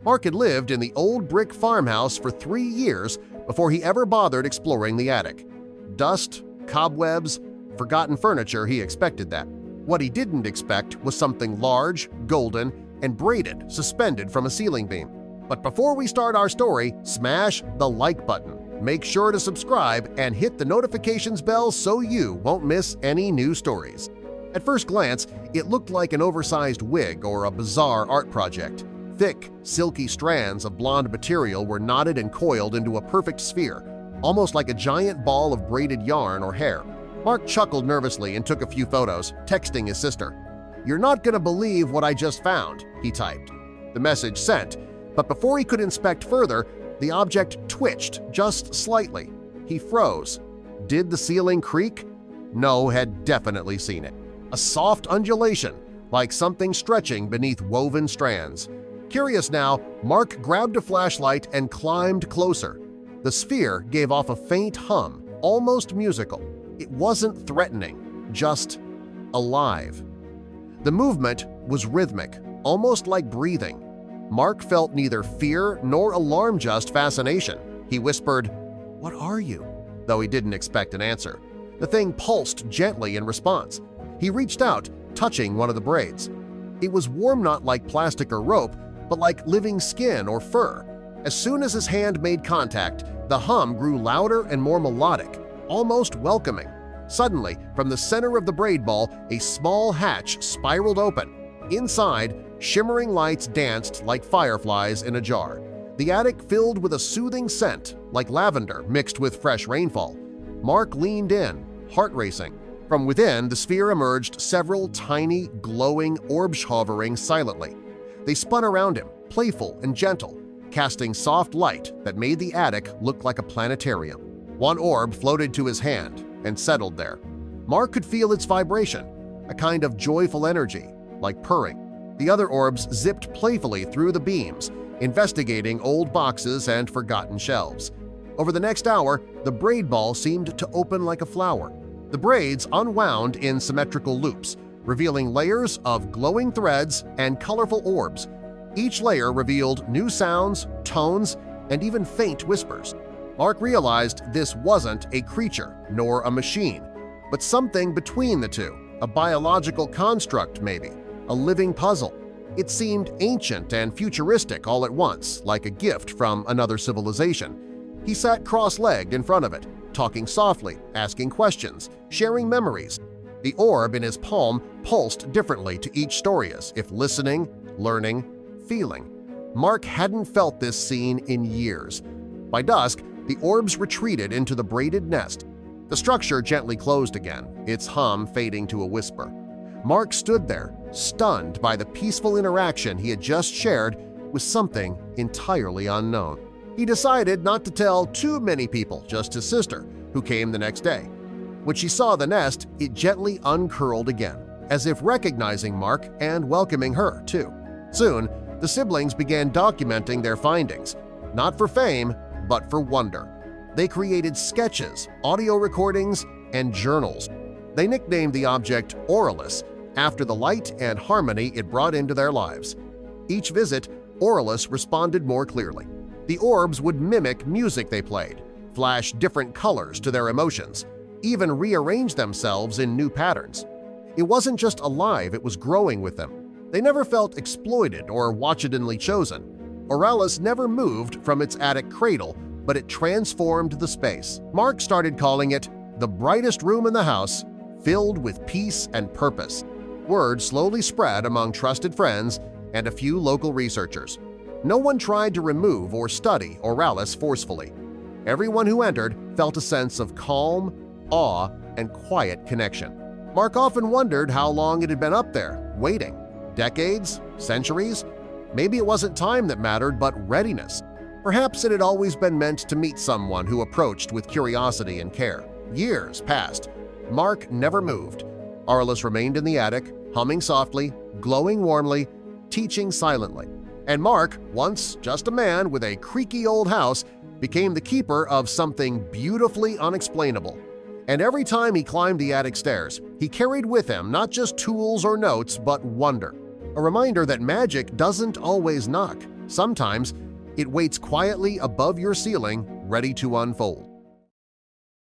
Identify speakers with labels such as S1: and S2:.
S1: Mark had lived in the old brick farmhouse for 3 years before he ever bothered exploring the attic. Dust, cobwebs, forgotten furniture, he expected that. What he didn't expect was something large, golden, and braided suspended from a ceiling beam. But before we start our story, smash the like button. Make sure to subscribe and hit the notifications bell so you won't miss any new stories. At first glance, it looked like an oversized wig or a bizarre art project. Thick, silky strands of blonde material were knotted and coiled into a perfect sphere, almost like a giant ball of braided yarn or hair. Mark chuckled nervously and took a few photos, texting his sister. "You're not gonna believe what I just found," he typed. The message sent, but before he could inspect further, the object twitched just slightly. He froze. Did the ceiling creak? No had definitely seen it. A soft undulation, like something stretching beneath woven strands. Curious now, Mark grabbed a flashlight and climbed closer. The sphere gave off a faint hum, almost musical. It wasn't threatening, just alive. The movement was rhythmic, almost like breathing. Mark felt neither fear nor alarm, just fascination. He whispered, "What are you?" though he didn't expect an answer. The thing pulsed gently in response. He reached out, touching one of the braids. It was warm, not like plastic or rope, but like living skin or fur. As soon as his hand made contact, the hum grew louder and more melodic, almost welcoming. Suddenly, from the center of the braid ball, a small hatch spiraled open. Inside, shimmering lights danced like fireflies in a jar. The attic filled with a soothing scent, like lavender mixed with fresh rainfall. Mark leaned in, heart racing. From within, the sphere emerged several tiny, glowing orbs hovering silently. They spun around him, playful and gentle, casting soft light that made the attic look like a planetarium. One orb floated to his hand and settled there. Mark could feel its vibration, a kind of joyful energy, like purring. The other orbs zipped playfully through the beams, investigating old boxes and forgotten shelves. Over the next hour, the braid ball seemed to open like a flower. The braids unwound in symmetrical loops, revealing layers of glowing threads and colorful orbs. Each layer revealed new sounds, tones, and even faint whispers. Mark realized this wasn't a creature nor a machine, but something between the two, a biological construct maybe, a living puzzle. It seemed ancient and futuristic all at once, like a gift from another civilization. He sat cross-legged in front of it, talking softly, asking questions, sharing memories. The orb in his palm pulsed differently to each story, as if listening, learning, feeling. Mark hadn't felt this scene in years. By dusk, the orbs retreated into the braided nest. The structure gently closed again, its hum fading to a whisper. Mark stood there, stunned by the peaceful interaction he had just shared with something entirely unknown. He decided not to tell too many people, just his sister, who came the next day. When she saw the nest, it gently uncurled again, as if recognizing Mark and welcoming her, too. Soon, the siblings began documenting their findings, not for fame, but for wonder. They created sketches, audio recordings, and journals. They nicknamed the object Oralus after the light and harmony it brought into their lives. Each visit, Oralus responded more clearly. The orbs would mimic music they played, flash different colors to their emotions, even rearrange themselves in new patterns. It wasn't just alive, it was growing with them. They never felt exploited or watchedly chosen. Oralus never moved from its attic cradle, but it transformed the space. Mark started calling it the brightest room in the house, filled with peace and purpose. Word slowly spread among trusted friends and a few local researchers. No one tried to remove or study Oralus forcefully. Everyone who entered felt a sense of calm, awe, and quiet connection. Mark often wondered how long it had been up there, waiting. Decades? Centuries? Maybe it wasn't time that mattered, but readiness. Perhaps it had always been meant to meet someone who approached with curiosity and care. Years passed. Mark never moved. Oralus remained in the attic, humming softly, glowing warmly, teaching silently. And Mark, once just a man with a creaky old house, became the keeper of something beautifully unexplainable. And every time he climbed the attic stairs, he carried with him not just tools or notes, but wonder. A reminder that magic doesn't always knock. Sometimes it waits quietly above your ceiling, ready to unfold.